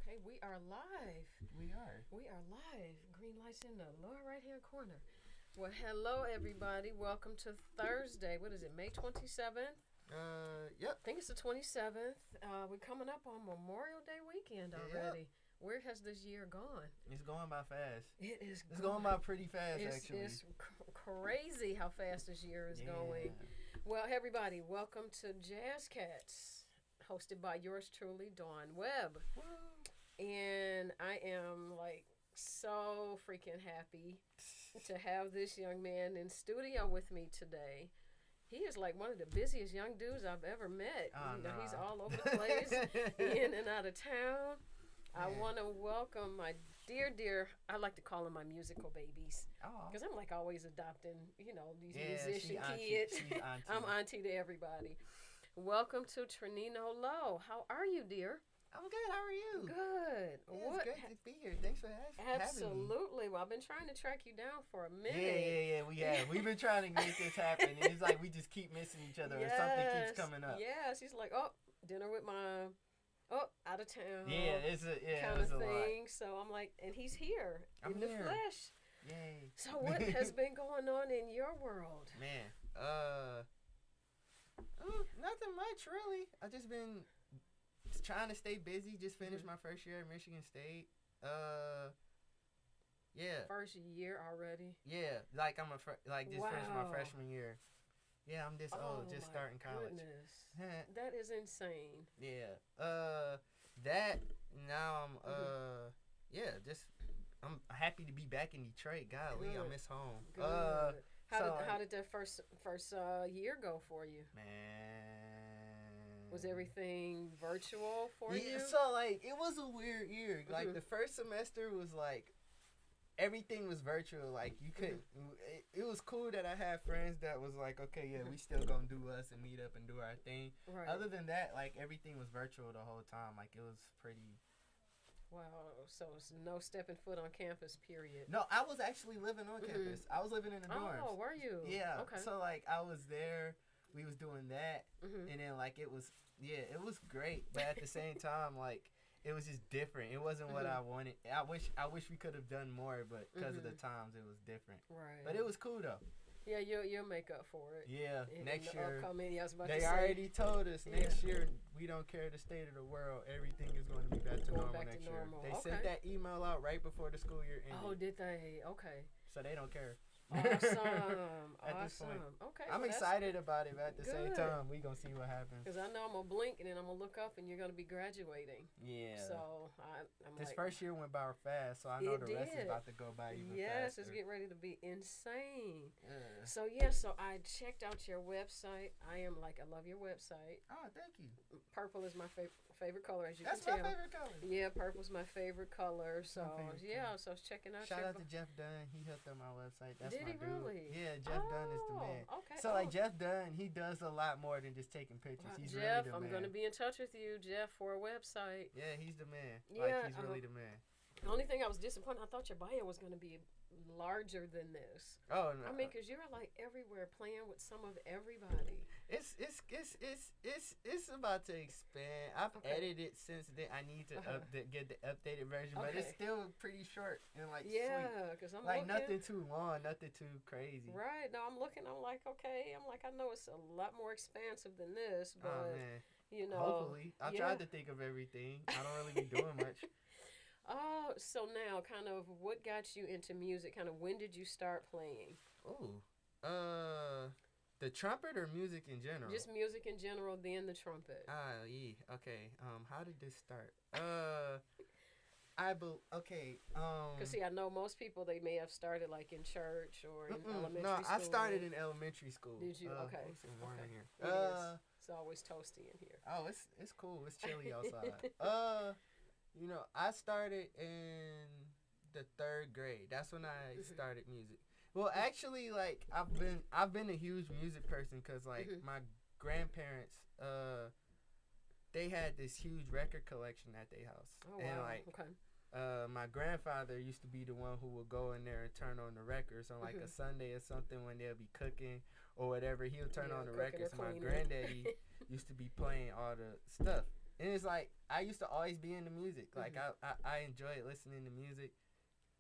Okay, we are live. We are. We are live. Green lights in the lower right hand corner. Well, hello everybody. Welcome to Thursday. What is it? May 27th? Yep. I think it's the 27th. We're coming up on Memorial Day weekend already. Yep. Where has this year gone? It's going by fast. It's going by pretty fast, actually. It's crazy how fast this year is going. Well, everybody, welcome to Jazz Katz, hosted by yours truly, Dawn Webb. Woo. And I am like so freaking happy to have this young man in studio with me today. He is like one of the busiest young dudes I've ever met. He's all over the place, in and out of town. I want to welcome my dear, I like to call them my musical babies. Because I'm like always adopting, these musician kids. I'm auntie to everybody. Welcome to Trunino Lowe. How are you, dear? I'm good. How are you? Good. Yeah, it's great to be here. Thanks for having me. Absolutely. Well, I've been trying to track you down for a minute. Yeah. We have. We've been trying to make this happen. And it's like we just keep missing each other or something keeps coming up. Yeah, she's like, dinner with mom. Out of town. Yeah, it's a kind of thing. So I'm like, and he's here in the flesh. Yay. So what has been going on in your world? Man, nothing much really. I just been trying to stay busy. Just finished my first year at Michigan State. First year already. Yeah, like I'm finished my freshman year. Yeah, I'm this old, just starting college. Goodness. That is insane. Yeah. That now I'm happy to be back in Detroit. Golly, I miss home. Good. How did that first year go for you? Man. Was everything virtual for you? Yeah, so like it was a weird year. Like the first semester was like everything was virtual. Like you couldn't. It was cool that I had friends that was like, okay, yeah, we still gonna do us and meet up and do our thing. Right. Other than that, like everything was virtual the whole time. Like it was pretty. Wow. So it's no stepping foot on campus. Period. No, I was actually living on campus. I was living in the dorms. Oh, were you? Yeah. Okay. So like I was there. We was doing that, and then like it was great. But at the same time, like. It was just different. It wasn't what I wanted. I wish we could have done more, but because of the times, it was different. Right. But it was cool though. Yeah, you'll make up for it. Yeah, next year. They already told us next year we don't care the state of the world. Everything is going to be back to normal next year. They sent that email out right before the school year ended. Oh, did they? Okay. So they don't care. Awesome. At this point. Okay. I'm excited about it, but at the same time, we gonna see what happens. Because I know I'm gonna blink and then I'm gonna look up and you're gonna be graduating. Yeah. So I'm this first year went by fast, so I know the rest is about to go by even faster. Yes, it's getting ready to be insane. Yeah. So I checked out your website. I love your website. Oh, thank you. Purple is my favorite color, as you That's can tell. That's my favorite color. Yeah, purple's my favorite color. So so I was checking out. Shout out to Jeff Dunn. He hooked up my website. That's Did he dude. Really? Yeah, Jeff Dunn is the man. Okay. So like Jeff Dunn, he does a lot more than just taking pictures. He's Jeff, really the man. I'm gonna be in touch with you, Jeff, for a website. Yeah, he's the man. Yeah, he's really the man. The only thing I was disappointed, I thought your bio was gonna be larger than this. Oh no! I mean, cause you're like everywhere, playing with some of everybody. It's about to expand. I've edited since then. I need to get the updated version, but it's still pretty short and like sweet. Cause I'm like looking, nothing too long, nothing too crazy. Right. No, I'm looking. I'm like, okay. I know it's a lot more expansive than this, but hopefully, I tried to think of everything. I don't really be doing much. Oh, so now, kind of, what got you into music? Kind of, when did you start playing? Oh, the trumpet or music in general? Just music in general, then the trumpet. Okay. How did this start? Cause see, I know most people, they may have started like in church or in elementary school. No, I started in elementary school. Did you? Okay. In here. It's always toasty in here. Oh, it's cool. It's chilly outside. I started in the 3rd grade. That's when I started music. Well, actually, like I've been a huge music person because like my grandparents, they had this huge record collection at their house. Oh, and wow. My grandfather used to be the one who would go in there and turn on the records on like a Sunday or something when they'll be cooking or whatever. He'll turn on the records. And my granddaddy used to be playing all the stuff. And it's like I used to always be into music. Like I enjoyed listening to music.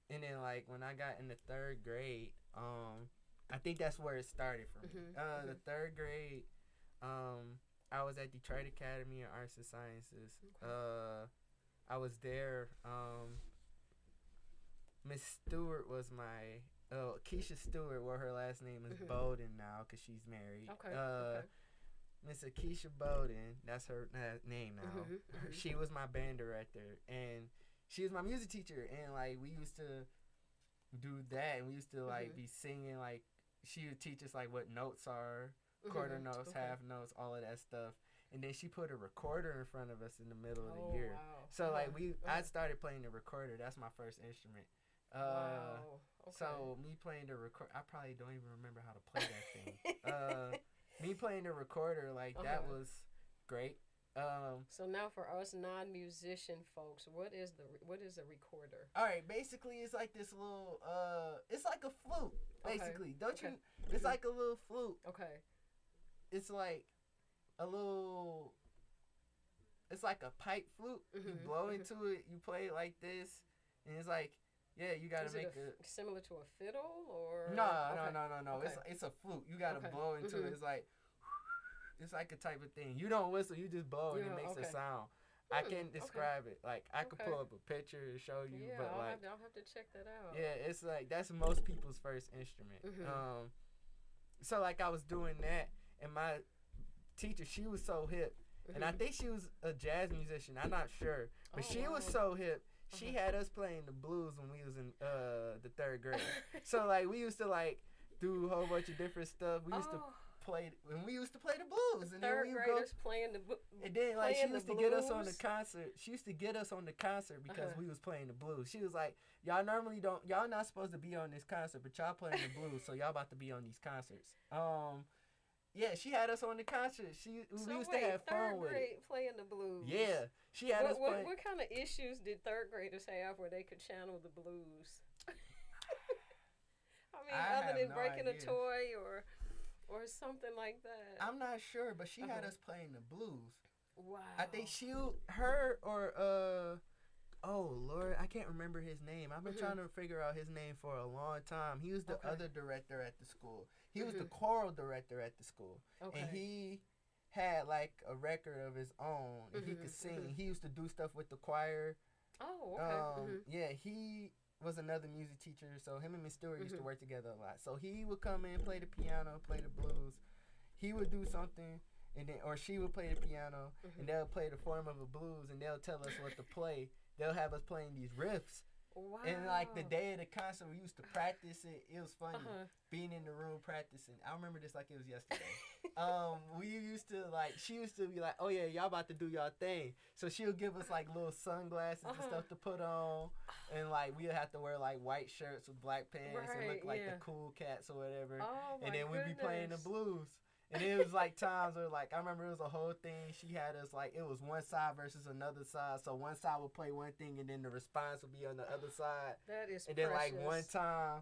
And then like when I got in the 3rd grade, I think that's where it started for me. The 3rd grade, I was at Detroit Academy of Arts and Sciences. I was there. Miss Stewart was my Keisha Stewart. Well, her last name is Bowden now because she's married. Miss Keisha Bowden, that's her name now. She was my band director, and she was my music teacher. And like we used to do that, and we used to like be singing. Like she would teach us like what notes are, quarter notes, half notes, all of that stuff. And then she put a recorder in front of us in the middle of the year. Wow. So like I started playing the recorder. That's my first instrument. Wow. Okay. So me playing the record, I probably don't even remember how to play that thing. Me playing the recorder, like that was great. So now for us non-musician folks, what is a recorder? All right, basically it's like this little it's like a flute basically. Don't you? Mm-hmm. It's like a little flute. Okay. It's like a little. It's like a pipe flute. You blow into it. You play it like this, and it's like, yeah, you gotta make it similar to a fiddle or no. Okay. It's a flute. You gotta blow into it. It's like a type of thing. You don't whistle. You just blow, and it makes a sound. I can't describe it. Like I could pull up a picture to show you, but like I'll have to check that out. Yeah, it's like that's most people's first instrument. So like I was doing that, and my teacher, she was so hip, and I think she was a jazz musician. I'm not sure, but she was so hip. She had us playing the blues when we was in the 3rd grade. So like we used to like do a whole bunch of different stuff. We used to play the blues, and then we would go playing the and then like she used to get us on the concert. She used to get us on the concert because we was playing the blues. She was like, y'all not supposed to be on this concert, but y'all playing the blues, so y'all about to be on these concerts. Yeah, she had us on the concert. We used to have fun with it. Playing the blues. Yeah, she had us playing. What kind of issues did 3rd graders have where they could channel the blues? I mean, other than breaking a toy or something like that. I'm not sure, but she had us playing the blues. Wow. I think oh Lord, I can't remember his name. I've been trying to figure out his name for a long time. He was the other director at the school. He was the choral director at the school. And he had like a record of his own, and he could sing. He used to do stuff with the choir. Oh, okay. Yeah, he was another music teacher, so him and Miss Stewart used to work together a lot. So he would come in, play the piano, play the blues. He would do something, and then or she would play the piano, and they'll play the form of a blues, and they'll tell us what to play. They'll have us playing these riffs. Wow. And like the day of the concert, we used to practice it. It was funny being in the room practicing. I remember this like it was yesterday. She used to be like, oh yeah, y'all about to do y'all thing. So she'll give us like little sunglasses and stuff to put on. And like we'll have to wear like white shirts with black pants and look like the cool cats or whatever. Oh, and then we'd be playing the blues. And it was like times where like I remember it was a whole thing. She had us like it was one side versus another side. So one side would play one thing and then the response would be on the other side. That is and then precious. Like one time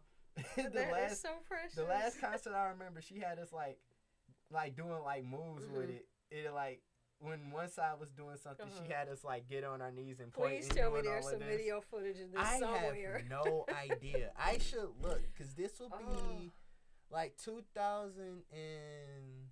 that is so precious. The last concert I remember she had us like doing like moves with it. It like when one side was doing something, she had us like get on our knees and point. Please tell me there's some video footage of this somewhere. I have no idea. I should look because this will be like 2000 and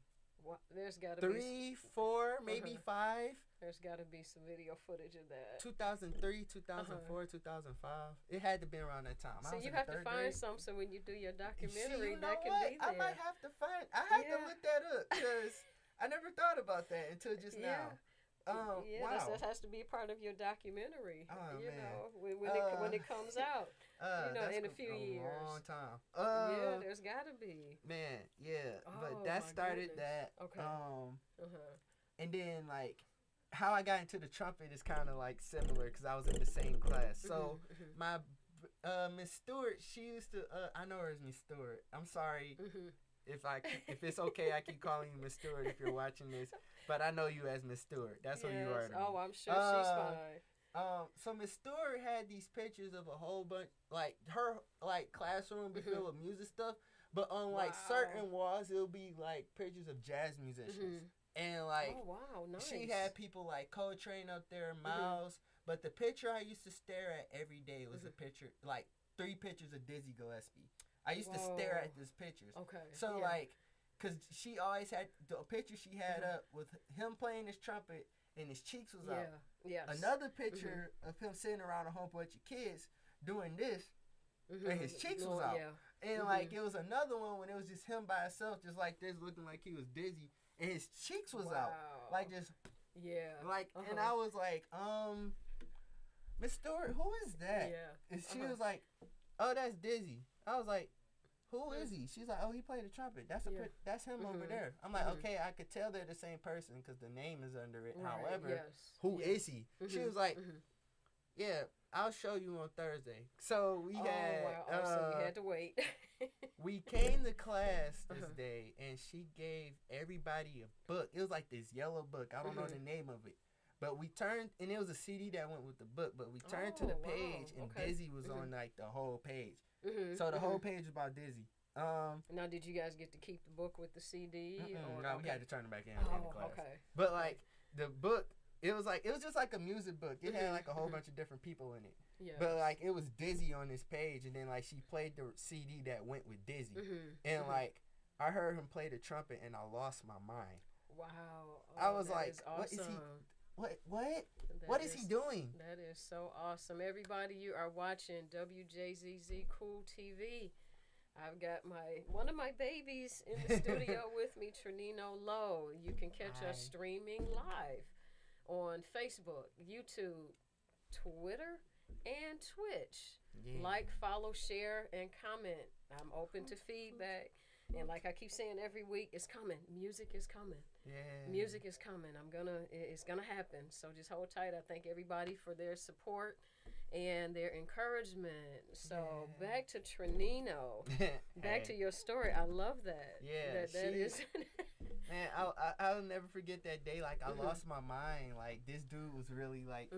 there's got to be 3, 4, maybe 5. There's got to be some video footage of that. 2003, 2004, 2005. It had to be around that time. So you have to find some so when you do your documentary, that can be there. I might have to find. I have to look that up because I never thought about that until just now. Wow. That has to be part of your documentary. Oh, you man. know, when it comes out. In a few years. A long time. There's got to be. Man, yeah. But that started that. Okay. And then like how I got into the trumpet is kind of like similar because I was in the same class. So my Miss Stewart, she used to. I know her as Miss Stewart. I'm sorry. If it's okay, I keep calling you Miss Stewart if you're watching this. But I know you as Miss Stewart. That's who you are to me. Oh, I'm sure she's fine. So Miss Stewart had these pictures of a whole bunch, like her like classroom be filled with music stuff. But on like certain walls, it'll be like pictures of jazz musicians. And like, oh wow, nice. she had people like Coltrane up there, Miles. But the picture I used to stare at every day was a picture, like 3 pictures of Dizzy Gillespie. I used to stare at these pictures. Okay. So like, cause she always had the picture she had up with him playing his trumpet and his cheeks was out. Yes. Another picture of him sitting around a whole bunch of kids doing this, and his cheeks was out. And like, it was another one when it was just him by himself, just like this, looking like he was dizzy, and his cheeks was out, like just like, and I was like, Miss Stewart, who is that? And she was like, oh, that's Dizzy. I was like, who is he? She's like, oh, he played the trumpet. That's him over there. I'm like, okay, I could tell they're the same person because the name is under it. Right, However, who is he? She was like, yeah, I'll show you on Thursday. So we had, so you had to wait. we came to class this day, and she gave everybody a book. It was like this yellow book. I don't know the name of it. But we turned, and it was a CD that went with the book, but we turned to the page, and Dizzy was on, like, the whole page. So the whole page was about Dizzy. Now, did you guys get to keep the book with the CD? No, we had to turn it back in the class. But, like, the book, it was just like a music book. It had, like, a whole bunch of different people in it. But, like, it was Dizzy on this page, and then, like, she played the CD that went with Dizzy. And, like, I heard him play the trumpet, and I lost my mind. Wow. I was like, awesome. what is he... What is he doing? That is so awesome. Everybody, you are watching WJZZ Cool TV. I've got one of my babies in the studio with me, Trunino Lowe. You can catch us streaming live on Facebook, YouTube, Twitter, and Twitch. Like, follow, share, and comment. I'm open to feedback. And like I keep saying every week, it's coming. Music is coming. Music is coming. It's gonna happen. So just hold tight. I thank everybody for their support and their encouragement. So back to Trunino. Back to your story. I love that. That is. Man, I'll never forget that day. Like, I lost my mind. Like, this dude was really like,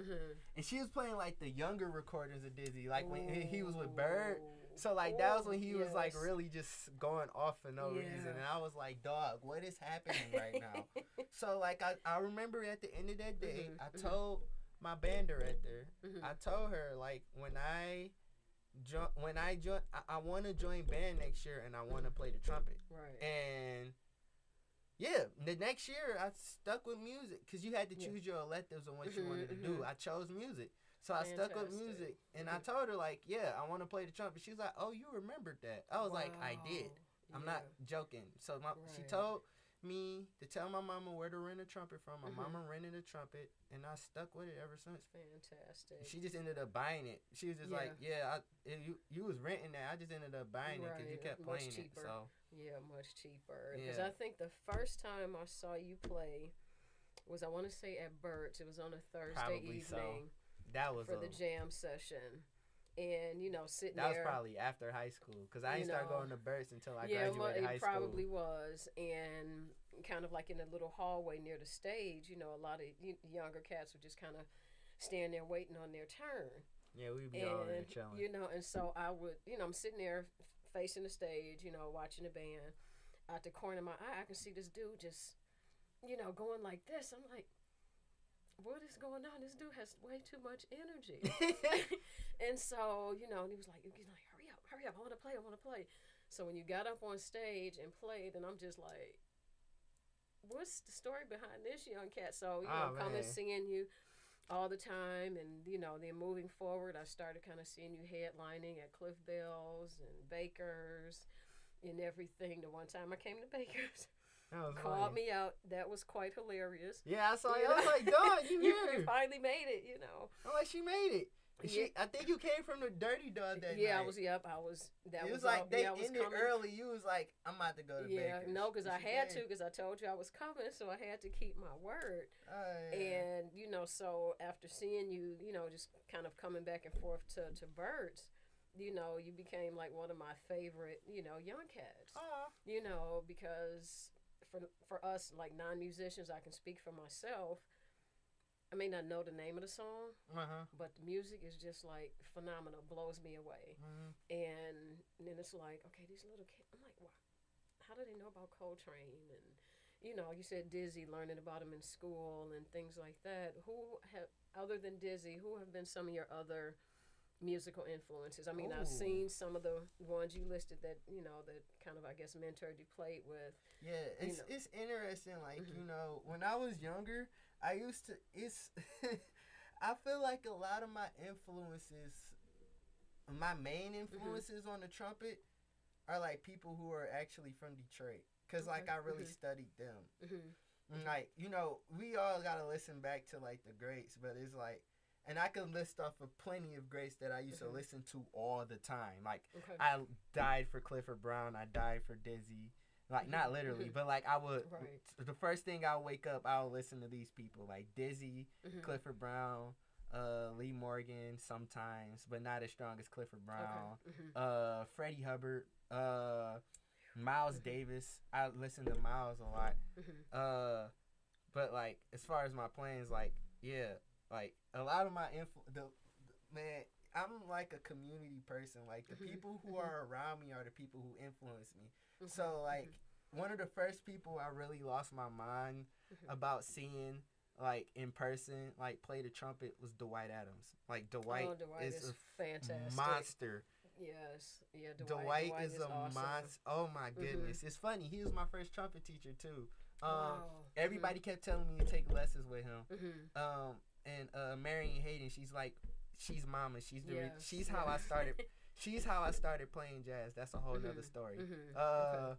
and she was playing like the younger recordings of Dizzy. Like when he was with Bird. So, like, that was when he was, like, really just going off for no reason. And I was like, dog, what is happening right now? So, like, I remember at the end of that day, I told my band director, I told her, like, when I want to join band next year, and I want to play the trumpet. Right. And, yeah, the next year, I stuck with music, because you had to choose your electives on what you wanted to do. I chose music. So I stuck with music, and I told her, like, yeah, I want to play the trumpet. She was like, oh, you remembered that. I was like, I did. I'm not joking. So she told me to tell my mama where to rent a trumpet from. My mama rented a trumpet, and I stuck with it ever since. Fantastic. She just ended up buying it. She was just like, you was renting that. I just ended up buying it because you kept playing it. So yeah, much cheaper. Because I think the first time I saw you play was, I want to say, at Burt's. It was on a Thursday evening. So. That was for the jam session, and sitting that there. That was probably after high school, because I didn't start going to Burt's until I graduated high school. Yeah, it probably was, and kind of like in a little hallway near the stage. A lot of younger cats would just kind of stand there waiting on their turn. Yeah, we'd be all there chilling. And so I would, I'm sitting there facing the stage, watching the band. Out the corner of my eye, I can see this dude just, going like this. I'm like, what is going on? This dude has way too much energy. And so, and he was like, hurry up, I want to play. So when you got up on stage and played, and I'm just like, what's the story behind this young cat? So, coming seeing you all the time, and, then moving forward, I started kind of seeing you headlining at Cliff Bell's and Baker's and everything. The one time I came to Baker's. Called me out. That was quite hilarious. Yeah, I saw you. I was like, dog, you here. You finally made it, I'm like, she made it. I think you came from the Dirty Dog that night. Yeah, I was. That it was like they ended coming early. You was like, I'm about to go to Baker's. No, because I had to, because I told you I was coming, so I had to keep my word. And, so after seeing you, just kind of coming back and forth to Birds, you became like one of my favorite, young cats. Because for us, like non-musicians, I can speak for myself. I may not know the name of the song, but the music is just like phenomenal, blows me away. And then it's like, okay, these little kids, I'm like, wow, how do they know about Coltrane? And, you said Dizzy, learning about him in school and things like that. Who have, other than Dizzy, who have been some of your other musical influences? I mean, I've Oh, seen some of the ones you listed that, that kind of, I guess, mentored you, played with, yeah, you it's know. it's interesting. Like Hmm. when I was younger, I used to. It's I feel like a lot of my influences, my main Hmm. influences on the trumpet, are like people who are actually from Detroit, cause Okay. like I really Hmm. studied them. Hmm. And, Hmm. like we all gotta listen back to like the greats, but it's like, and I could list off of plenty of greats that I used to Hmm. listen to all the time. Like Okay. I died for Clifford Brown, I died for Dizzy. Like Hmm. not literally, Hmm. but like I would. Right. The first thing I wake up, I'll listen to these people like Dizzy, Hmm. Clifford Brown, Lee Morgan sometimes, but not as strong as Clifford Okay. Brown. Hmm. Freddie Hubbard, Miles Hmm. Davis. I listen to Miles a lot. Hmm. Uh, but like as far as my plans, like yeah, like a lot of my man, I'm like a community person. Like the Hmm. people who Hmm. are around me are the people who influence me. Okay. So like Hmm. one of the first people I really lost my mind Hmm. about seeing like in person like play the trumpet was Dwight Adams. Like Dwight Oh, Dwight is is a fantastic. monster. Yes. Yeah, Dwight. Dwight Dwight is is a awesome. monster. Oh my Mhm. goodness, it's funny. He was my first trumpet teacher too. Wow. Mhm. Everybody kept telling me to take lessons with him. Mhm. And Marion Hayden, she's like, she's mama. Yes. She's how I Yeah. started. She's how I started playing jazz. That's a whole nother Mhm. story. Mhm. Okay. Uh,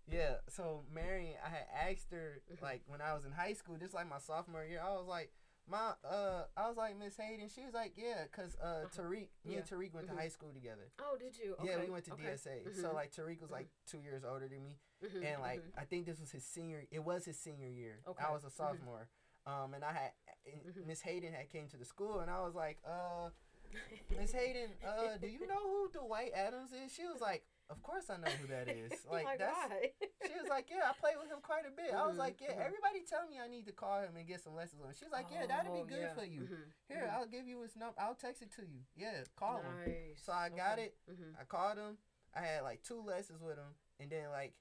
yeah. So Marion, I had asked her Mhm. like when I was in high school, just like my sophomore year. I was like, I was like, Miss Hayden. She was like, yeah, cause Uh-huh. Tariq, me Yeah. and Tariq went to Mhm. high school together. Oh, did you? Yeah, we Okay. went to Okay. DSA. So Mhm. like Tariq was like Mhm. 2 years older than me, Mhm. and like Mhm. I think this was his senior. It was his senior year. I Okay. was a Mhm. sophomore. And I had Mhm. Miss Hayden had came to the school, and I was like, Miss Hayden, do you know who Dwight Adams is? She was like, of course I know who that is. Like Like that's. why? She was like, yeah, I play with him quite a bit. I was Mhm. like, yeah, Mhm. everybody tell me I need to call him and get some lessons on him. She's like, yeah, that'd be Oh, good yeah. for you. Mhm. Here, Mhm. I'll give you his number. I'll text it to you. Yeah, call him. So Nice. I got Okay. it. Mhm. I called him. I had like 2 lessons with him, and then like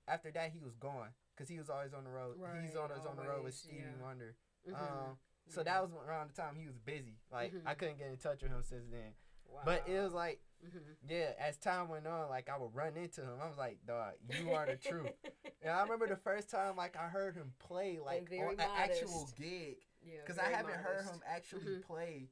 after that he was gone because he was always on the road. He's Right. always on the road with Always. Stevie Yeah. Wonder. Mhm. So that Yeah. was around the time he was busy. Like I Mhm. couldn't get in touch with him since then. But it was Wow. like, Mhm. yeah, as time went on, like I would run into him. I was like, dog, you are the truth. And I remember the first time like I heard him play And like on very an actual modest. gig, Yeah, because I very haven't heard him modest. actually Mhm. play.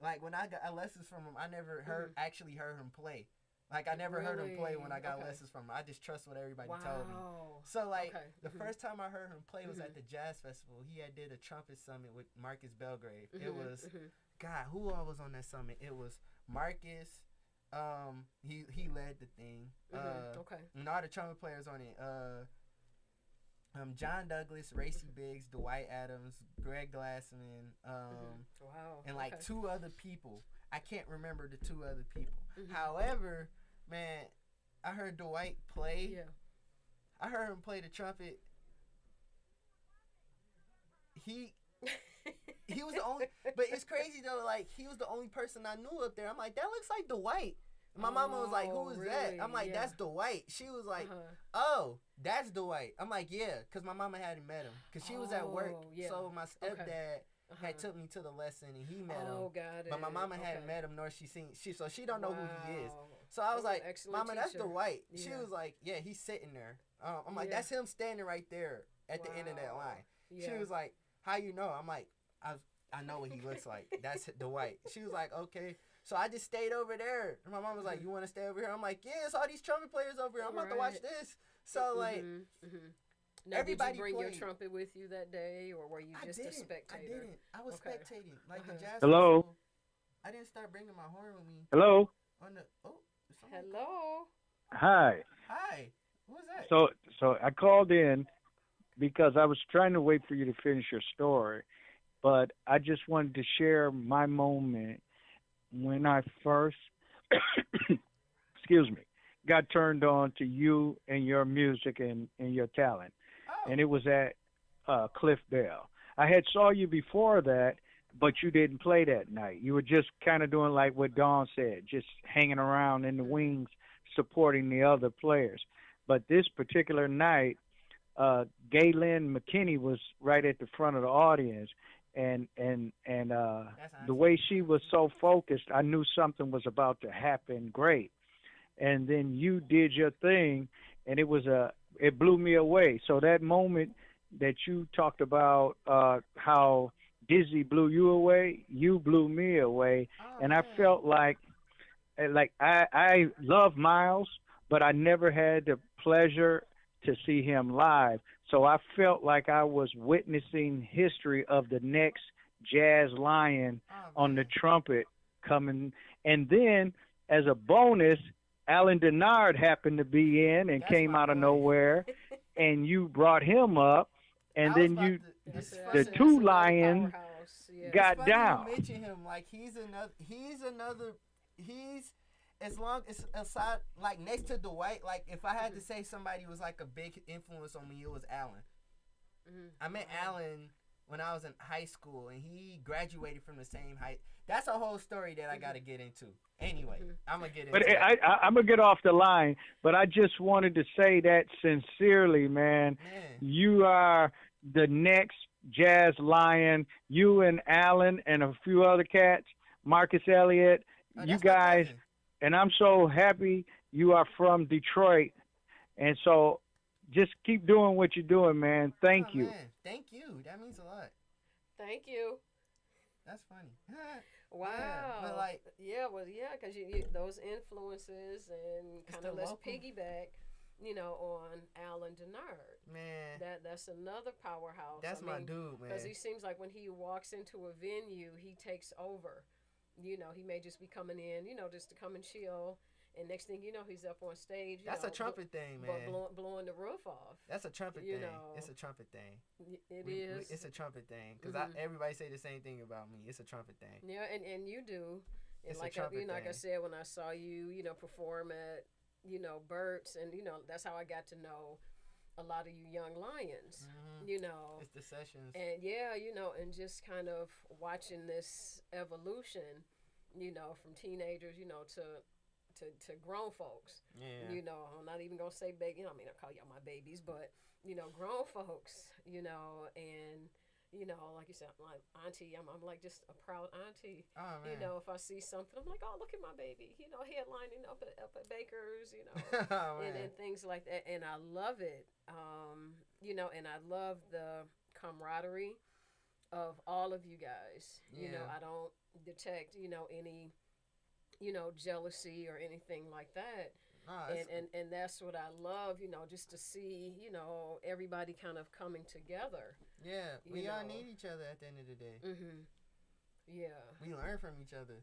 Like when I got lessons from him, I never Mhm. actually heard him play. Like I never heard him play when Really? I got Okay. lessons from him. I just trust what everybody told me. Wow. So like Okay. the Mhm. first time I heard him play was at Mhm. the jazz festival. He had did a trumpet summit with Marcus Belgrave. It Mhm. was, Mhm. God, who all was on that summit? It was Marcus. He led the thing. Mhm. Okay. And all the trumpet players on it. John Douglas, Racy Mhm. Biggs, Dwight Adams, Greg Glassman, Mhm. Wow. and like Okay. 2 other people. I can't remember the 2 other people. Mhm. However, man, I heard Dwight play. Yeah. I heard him play the trumpet. He he was the only, but it's crazy though. Like he was the only person I knew up there. I'm like, that looks like Dwight. My mama was like, "Who Oh, is that?" really? I'm like, Yeah. "That's Dwight." She was like, Uh-huh. "Oh, that's Dwight." I'm like, "Yeah," because my mama hadn't met him because she was at work. Oh, yeah. So my Okay. stepdad had Uh-huh. took me to the lesson and he met him, Oh, got but my it. mama hadn't Okay. met him nor she don't know who he is. Wow. So I was Oh, like, excellent "Mama, that's teacher. Dwight." She Yeah. was like, "Yeah, he's sitting there." I'm like, Yeah. "That's him standing right there at the end of that Wow. line." She Yeah. was like, "How you know?" I'm like, I know what he looks like. That's Dwight." She was like, "Okay." So I just stayed over there. And my mom was like, "You want to stay over here?" I'm like, "Yeah, it's all these trumpet players over here. I'm about to watch Right. this." So like Mhm. Mhm. Now, did you everybody bring your played. trumpet with you that day, or were you I just a didn't. I spectator? didn't. I was Okay. spectating. Like the Uh-huh. jazz Hello? festival. I didn't start bringing my horn with me Hello? on the. Oh, is somebody call? Hello. Hi. Hi. Who is that? So I called in because I was trying to wait for you to finish your story, but I just wanted to share my moment when I first, excuse me, got turned on to you and your music and your talent. And Oh. it was at Cliff Bell. I had saw you before that, but you didn't play that night. You were just kind of doing like what Dawn said, just hanging around in the Mhm. wings, supporting the other players. But this particular night, Galen McKinney was right at the front of the audience, and That's the Auntie. way she was so focused, I knew something was about to happen great. And then you did your thing, and it blew me away. So that moment that you talked about, how Dizzy blew you away, you blew me away, Oh and I man. felt like I love Miles, but I never had the pleasure to see him live. So I felt like I was witnessing history of the next jazz lion Oh on the man. trumpet coming. And then as a bonus, Alan Denard happened to be in and That's came my out of boy. nowhere, and you brought him up, and I was then about you to. It's the funny. that's two another lions powerhouse. It's Yes. got funny you down. mention him. Like he's another. He's another. He's as long as aside like next to Dwight. Like if I had to say somebody was like a big influence on me, it was Allen. I met Wow. Allen when I was in high school, and he graduated from the same high. That's a whole story that I got to get into. Anyway, I'm gonna get But into it. I'm gonna get off the line. But I just wanted to say that sincerely, man. Man, You are the next jazz lion. You and Alan and a few other cats, Marcus Elliott. oh, You that's my guys, cousin. and I'm so happy you are from Detroit. And so, just keep doing what you're doing, man. Oh Thank you. man, thank you. That means a lot. Thank you. That's funny. Yeah, but Wow. like Yeah, well, yeah, because those influences and it's kind the of let's local piggyback, on Alan Denard. man. That's another powerhouse. That's I my mean, dude, because man. he seems like when he walks into a venue, he takes over. He may just be coming in, just to come and chill, and next thing you know, he's up on stage, That's a trumpet thing, but man. blowing the roof off. That's a trumpet You thing. know, It's a trumpet thing. it We, is. it's a trumpet thing because Mhm. everybody say the same thing about me. It's a trumpet thing. Yeah, and you do. And It's a like I, trumpet like I thing. said, when I saw you, perform at, Burt's, and that's how I got to know a lot of you young lions. Hmm You know, It's the sessions. and yeah, and just kind of watching this evolution, from teenagers, to grown folks. Yeah. I'm not even gonna say baby. I mean, I call y'all my babies, but grown folks. And like you said, I'm like auntie. I'm like just a proud auntie. Oh man. If I see something, I'm like, oh, look at my baby. Headlining up at Baker's. Oh and, man. and things like that. And I love it. And I love the camaraderie of all of you guys. Yeah. I don't detect, any, jealousy or anything like that. Oh, And that's what I love, just to see, everybody kind of coming together. yeah. you We all know. need each other at the end of the day. Yeah. We learn from each other.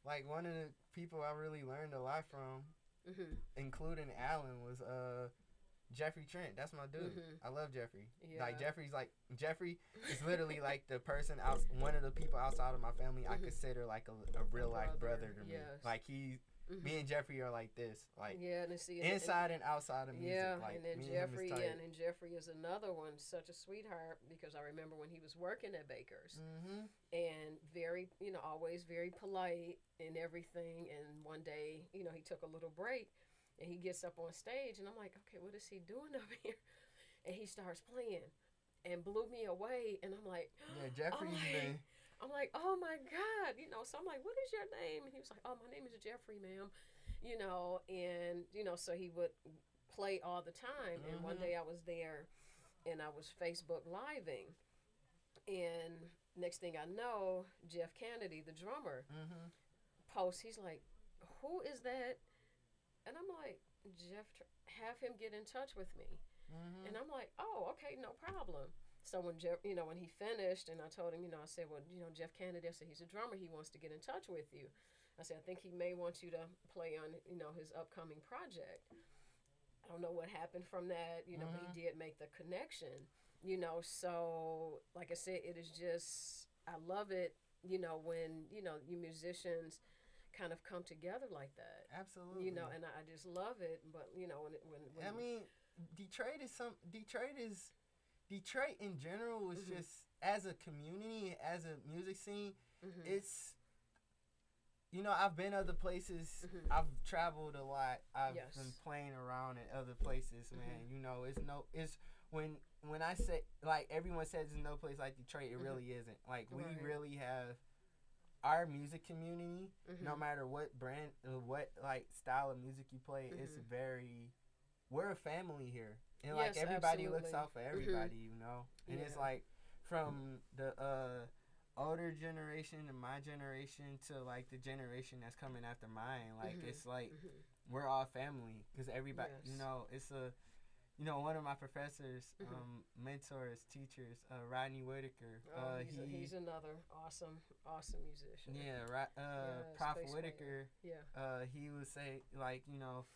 Like one of the people I really learned a lot from, including Alan, was Jeffrey Trent. That's my dude. I love Jeffrey. Yeah. Like Jeffrey is literally like the person one of the people outside of my family I consider like a real life brother to me. Yes. Like me and Jeffrey are like this, like Yeah, and see, inside and outside of music. yeah, Like and then me and him Jeffrey, is tight. and then Jeffrey is another one, such a sweetheart, because I remember when he was working at Baker's, and very, always very polite and everything. And one day, he took a little break, and he gets up on stage, and I'm like, okay, what is he doing up here? And he starts playing, and blew me away, and I'm like, Yeah, Jeffrey's been. I'm like, oh my God, so I'm like, what is your name? And he was like, oh, my name is Jeffrey, ma'am, and, so he would play all the time. And one day I was there and I was Facebook Living, and next thing I know, Jeff Kennedy, the drummer, posts, he's like, who is that? And I'm like, Jeff, have him get in touch with me. And I'm like, oh, okay, no problem. So when Jeff, when he finished, and I told him, I said, well, Jeff Kennedy, I said, he's a drummer. He wants to get in touch with you. I said, I think he may want you to play on, his upcoming project. I don't know what happened from that, but he did make the connection, So like I said, it is just, I love it, when, you musicians kind of come together like that. Absolutely. And I just love it. But, when I mean, Detroit in general is just, as a community, as a music scene, it's, I've been other places. I've traveled a lot. I've been playing around in other places, man. It's when I say, like, everyone says there's no place like Detroit, it Mhm. really isn't. Like, we Right. really have our music community. Mhm. No matter what brand, what like style of music you play, it's Mhm. very. We're a family here, and Yes, like everybody looks absolutely. out for everybody, you know. And it's Yeah. like from the older generation to my generation to like the generation that's coming after mine. Like Mhm. it's like Mhm. we're all family because everybody, Yes. you know, it's a. You know, one of my professors, Mhm. mentors, teachers, Rodney Whitaker. Oh, he's another awesome musician. Yeah, Yeah, Prof space Whitaker. Yeah. He would say, like, you know,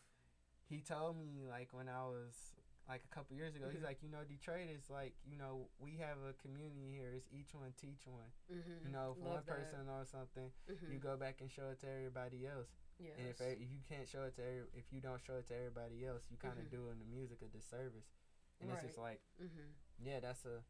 he told me, like, when I was like a couple years ago, he's Mhm. like, you know, Detroit is like, you know, we have a community here. It's each one teach one. Mhm. You know, if one Love that. person knows something, Mhm. you go back and show it to everybody else. Yes. And if you can't show it to if you don't show it to everybody else, you kind of Mhm. doing the music a disservice. And Right. it's just like, Mhm. yeah, that's a.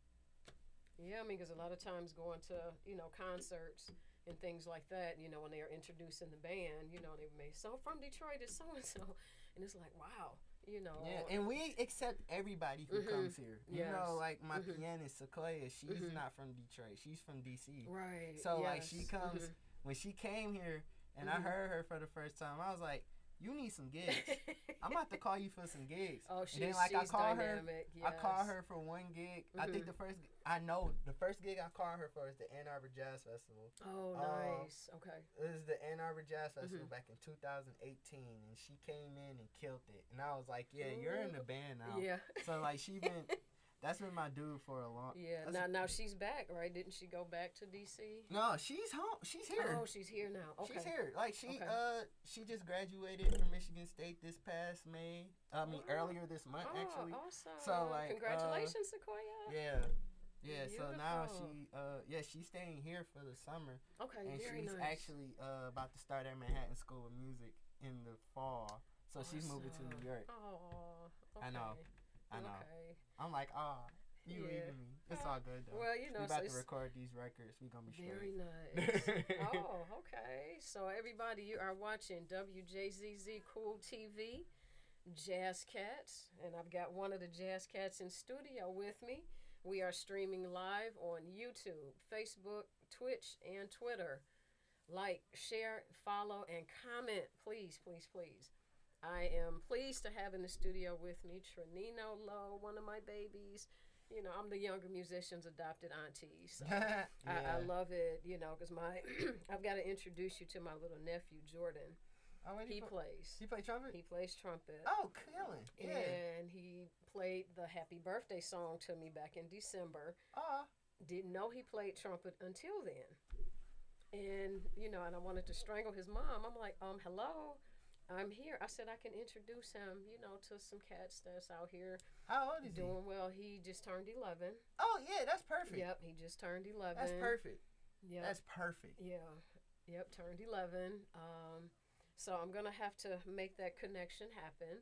Yeah, I mean, because a lot of times going to concerts and things like that, when they are introducing the band, they may so from Detroit is so and so, and it's like wow, Yeah, and we accept everybody who Mhm. comes here. You know, Yes. like my Mhm. pianist Sequoia, she's Mhm. not from Detroit. She's from DC. right. So like yes. she comes Mhm. when she came here and I Mhm. heard her for the first time, I was like, you need some gigs. I'm about to call you for some gigs. Oh, and then like I she's call dynamic. her I Yes. call her for one gig. I think Mhm. the first gig I called her for is the Ann Arbor Jazz Festival. Oh, nice. Okay. It was the Ann Arbor Jazz Festival Mhm. back in 2018, and she came in and killed it. And I was like, yeah, you're in the band now. Yeah. So like that's been my dude for a long. Yeah. Now she's back, right? Didn't she go back to DC? No, she's home. She's here. Oh, she's here now. Okay. She's here. Like she Okay. she just graduated from Michigan State this past May. I mean Oh. earlier this month Oh, actually. awesome. So, like, Congratulations, Sequoia. Yeah. Yeah, so now Beautiful. she's staying here for the summer. Okay, And very she's nice. actually about to start at Manhattan School of Music in the fall. So she's moving to New York. Oh, okay. I know. Okay. I'm like, you Yeah. leaving me. It's all good though. Well, we about to record these records. We gonna be very straight. nice. Oh, okay. So everybody, you are watching WJZZ Cool TV, Jazz Cats, and I've got one of the Jazz Cats in studio with me. We are streaming live on YouTube, Facebook, Twitch, and Twitter. Like, share, follow, and comment, please, please, please. I am pleased to have in the studio with me Trunino, Lowe, one of my babies. I'm the younger musician's adopted auntie, so Yeah. I love it. Because I've got to introduce you to my little nephew Jordan. Oh, He plays. He play trumpet? He plays trumpet. Oh, killing. Yeah. And he played the Happy Birthday song to me back in December. Didn't know he played trumpet until then. And, and I wanted to strangle his mom. I'm like, hello, I'm here. I said I can introduce him, to some cats that's out here. How old is he? Doing well. He just turned 11. Oh, yeah, that's perfect. Yep, he just turned 11. That's perfect. Yep. That's perfect. Yeah. Yep, turned 11. So I'm going to have to make that connection happen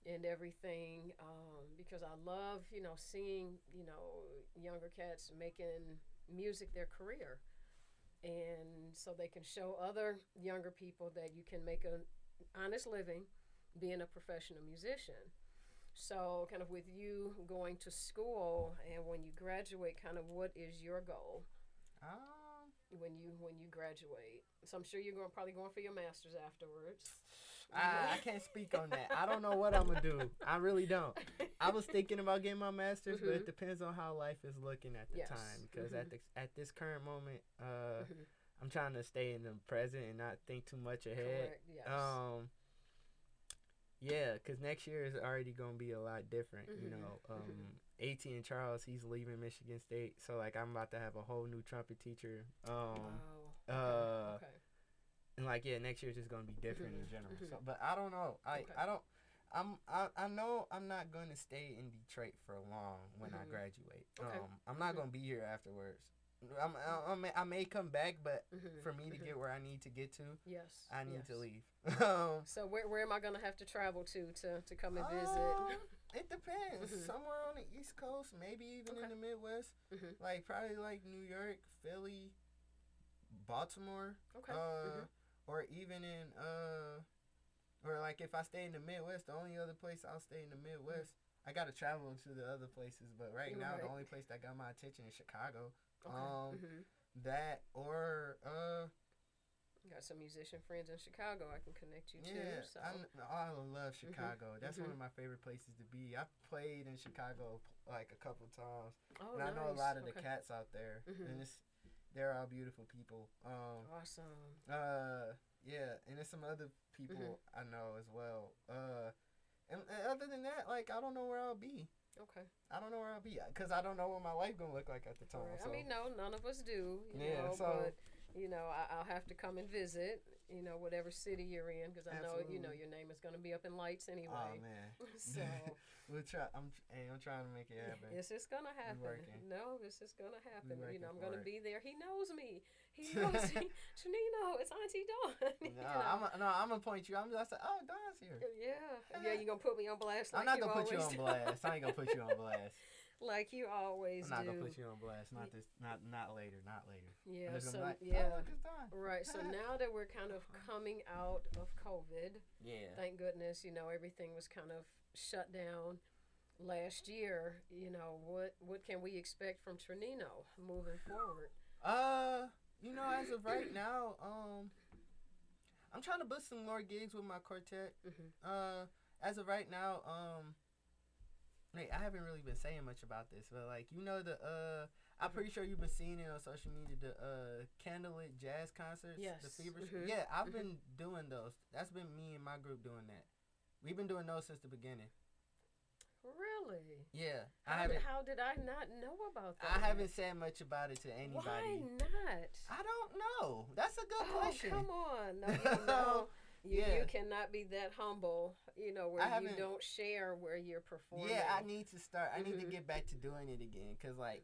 and everything because I love, seeing, younger cats making music their career. And so they can show other younger people that you can make an honest living being a professional musician. So kind of with you going to school and when you graduate, kind of what is your goal? When you graduate, so I'm sure you're probably going for your master's afterwards. I can't speak on that. I don't know what I'm gonna do. I really don't. I was thinking about getting my master's, but it depends on how life is looking at the time. Because at this current moment, I'm trying to stay in the present and not think too much ahead. Correct. Yes. Yeah, because next year is already gonna be a lot different. AT and Charles, he's leaving Michigan State, so like I'm about to have a whole new trumpet teacher. Okay. And like next year's just gonna be different in general. So, but I don't know. I know I'm not gonna stay in Detroit for long when I graduate. I'm not gonna be here afterwards. I may come back, but for me to get where I need to get to, yes, I need to leave. So where am I gonna have to travel to come and visit? It depends. Somewhere on the East Coast, maybe even in the Midwest, like probably like New York, Philly, Baltimore, or even in or like if I stay in the Midwest, the only other place I'll stay in the Midwest, I gotta travel to the other places, but right now the Right. only place that got my attention is Chicago. Okay. Mm-hmm. That or Got some musician friends in Chicago I can connect you to. yeah, So. I love Chicago. That's one of Mhm. my favorite places to be. I played in Chicago like a couple times, Oh, and I nice. know a lot of the Okay. cats out there, Mhm. and they're all beautiful people. Awesome. Yeah, and there's some other people Mhm. I know as well. And other than that, like I don't know where I'll be. Okay. I don't know where I'll be because I don't know what my life gonna look like at the time. Right. So I mean, no, none of us do. Yeah, Know, so- but I'll have to come and visit. Whatever city you're in, because I know Absolutely. your name is going to be up in lights anyway. oh man, So. we'll try. I'm trying to make it happen. It's just gonna happen. working. No, it's just gonna happen. working I'm for gonna it. be there. He knows me. He knows me. Trunino, it's Auntie Dawn. I'm gonna point you. I'm just like, oh, Don's here. Yeah. You're gonna put me on blast. Like I'm not you gonna put you always on do. blast. I ain't gonna put you on blast. Like you always I'm not do. gonna put you on blast. Not this. Not later. Not later. Yeah. I'm just So gonna be like, yeah. Oh, look, it's Don. Right. So now that we're kind of coming out of COVID, Yeah. thank goodness, everything was kind of shut down last year. What can we expect from Trunino moving forward? As of right now, I'm trying to book some more gigs with my quartet. Mhm. As of right now, hey, I haven't really been saying much about this, but like I'm pretty sure you've been seeing it on social media, the candlelit jazz concerts, Yes. the Fever. Mhm. Yeah, I've been doing those. That's been me and my group doing that. We've been doing those since the beginning. Really? Yeah, How did I not know about that? I haven't said much about it to anybody. Why not? I don't know. That's a good question. Come on. No. You Yeah. cannot be that humble, where I you haven't- don't share where you're performing. Yeah, I need to start. I need to Mhm. get back to doing it again, cause I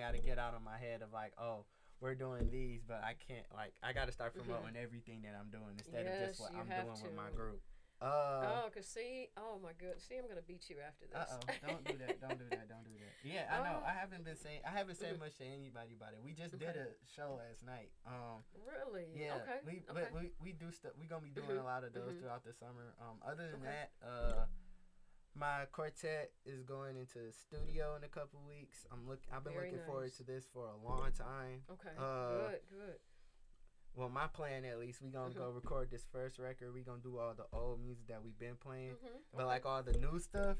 gotta get out of my head of like, oh, we're doing these, but I can't. Like, I gotta start promoting everything that I'm doing instead of just Yes, what you I'm have doing with to. my group. Oh my goodness. See, I'm going to beat you after this. Don't do that. Don't do that. Don't do that. Yeah, I know. Oh. I haven't said much to anybody about it. We just did a show last night. Really? Yeah. Okay. We do stuff. We gonna be doing a lot of those throughout the summer. Other than Okay. that, my quartet is going into the studio in a couple weeks. I've been Very looking forward nice. to this for a long time. Okay. Good. Well, my plan at least, we gonna go record this first record. We gonna do all the old music that we've been playing, but like all the new stuff,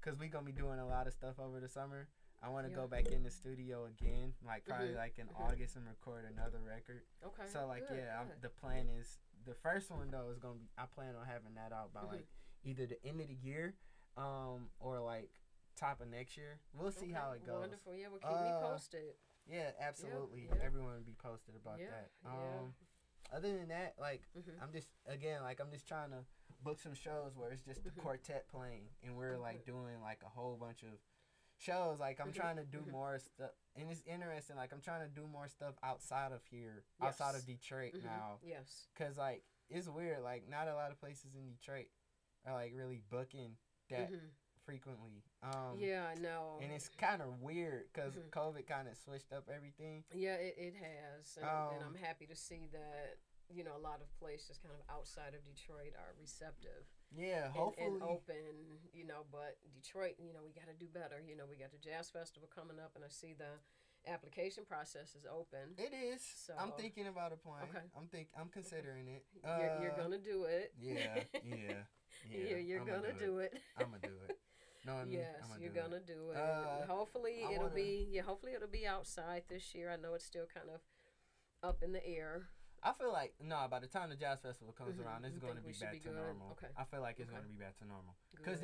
cause we gonna be doing a lot of stuff over the summer. I want to Yeah. go back in the studio again, like probably like in August, and record another record. Okay. So like good, yeah, good. the plan is the first one though is gonna be. I plan on having that out by like either the end of the year, or like top of next year. We'll see how it goes. Wonderful. Yeah, well, keep me posted. Yeah, absolutely. Yeah. Everyone will be posted about Yeah, that. yeah. Other than that, like Mhm. I'm just trying to book some shows where it's just the quartet playing and we're like doing like a whole bunch of shows. Like I'm trying to do more stuff, and it's interesting. Like I'm trying to do more stuff outside of here, outside of Detroit now, Yes. cause like it's weird. Like not a lot of places in Detroit are like really booking that frequently. Yeah, I know. And it's kind of weird because COVID kind of switched up everything. Yeah, it has. And I'm happy to see that, a lot of places kind of outside of Detroit are receptive. Yeah, hopefully. And open, but Detroit, we got to do better. We got the Jazz Festival coming up, and I see the application process is open. It is. So, I'm thinking about applying. Okay. I'm considering it. You're going to do it. Yeah. You're going to do it. I'm going to do it. No, I mean, yes, you're gonna do it. Hopefully it'll be outside this year. I know it's still kind of up in the air. I feel like by the time the Jazz Festival comes around, it's You going to think be we should back be to good? normal. Okay. I feel like it's Okay. going to be back to normal Good. because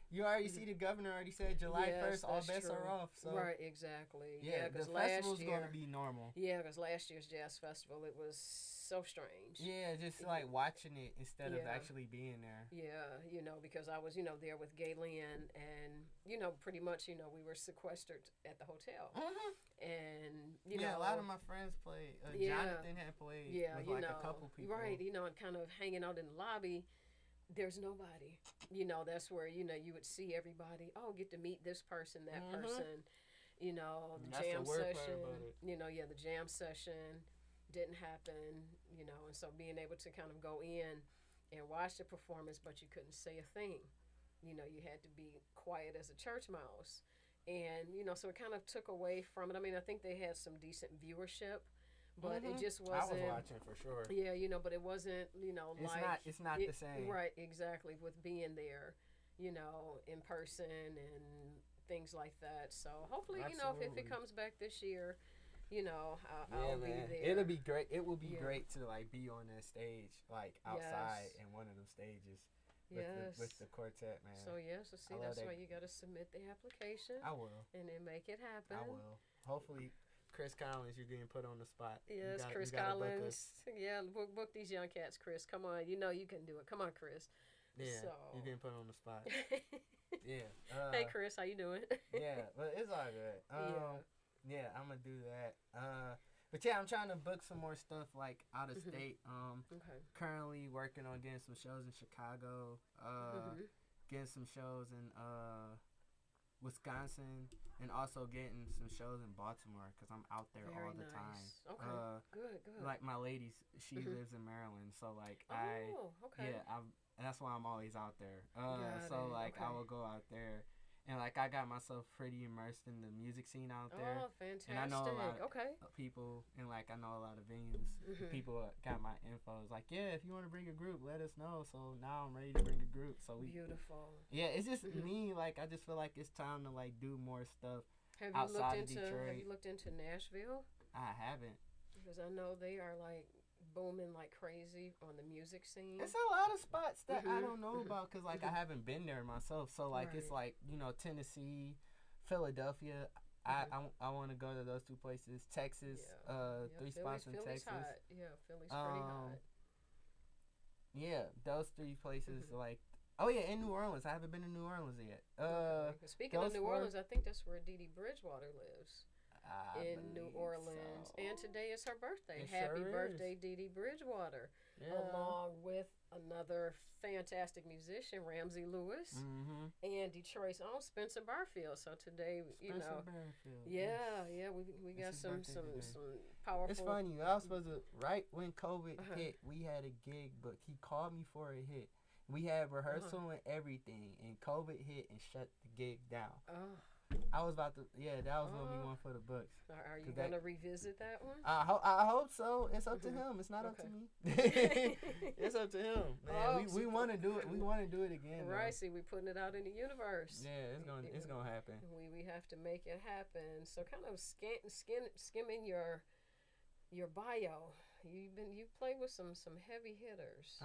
you already see the governor already said July Yes, 1st all that's bets are true. off. So Right, exactly. yeah, the because festival's last year, going to be normal. yeah, because last year's Jazz Festival it was so strange. Yeah, just like watching it instead of Yeah. actually being there. Yeah, because I was, there with Galen and, pretty much, we were sequestered at the hotel. And, a lot of my friends played. Jonathan had played with like a couple people. Right, and kind of hanging out in the lobby. There's nobody. That's where, you would see everybody. Oh, get to meet this person, that person. The That's jam the worst part session. about it. The jam session didn't happen, and so being able to kind of go in and watch the performance, but you couldn't say a thing. you had to be quiet as a church mouse. And, so it kind of took away from it. I mean, I think they had some decent viewership, but it just wasn't. I was watching for sure. Yeah, but it wasn't, It's not the same. Right, exactly, with being there, in person and things like that. So hopefully, if it comes back this year, I'll be there. It'll be great. It will be great to like be on that stage, like outside in one of them stages. With the quartet, man. So see, that's why you got to submit the application. I will. And then make it happen. I will. Hopefully, Chris Collins, you're getting put on the spot. Yes, Chris Collins. Yeah, book these young cats, Chris. Come on, you can do it. Come on, Chris. Yeah, you're getting put on the spot. Yeah. Hey, Chris, how you doing? Yeah, but it's all good. Yeah, I'm gonna do that. But yeah, I'm trying to book some more stuff like out of state. Currently working on getting some shows in Chicago. Getting some shows in Wisconsin, and also getting some shows in Baltimore because I'm out there all the time. Okay. Good. Like my lady, she lives in Maryland, so like that's why I'm always out there. So like I will go out there. And, like, I got myself pretty immersed in the music scene out there. Oh, fantastic. And I know a lot of people, and, like, I know a lot of venues. People got my info. It's like, yeah, if you want to bring a group, let us know. So, now I'm ready to bring a group. So Beautiful. Yeah, it's just me. Like, I just feel like it's time to, like, do more stuff outside of Detroit. Have you looked into Nashville? I haven't. Because I know they are, like, booming like crazy on the music scene. It's a lot of spots that I don't know about because like I haven't been there myself. So like it's like Tennessee, Philadelphia. I want to go to those two places. Texas, 3 spots in Philly's Texas. Hot. Yeah, Philly's pretty hot. Yeah, those 3 places like. Oh yeah, in New Orleans. I haven't been to New Orleans yet. Speaking of New Orleans, I think that's where Dee Dee Bridgewater lives. In New Orleans, and today is her birthday. Happy birthday, Dee Dee Bridgewater, along with another fantastic musician, Ramsey Lewis, and Detroit's own Spencer Barfield. So today, we got some powerful. It's funny. I was supposed to right when COVID hit, we had a gig, but he called me for a hit. We had rehearsal and everything, and COVID hit and shut the gig down. I was about to, that was going to be one for the books. Are you going to revisit that one? I hope so. It's up to him. It's not up to me. It's up to him. Man, we want to do it. We want to do it again. Right. Though. See, we're putting it out in the universe. Yeah, it's gonna happen. We have to make it happen. So kind of skimming your bio. You played with some heavy hitters.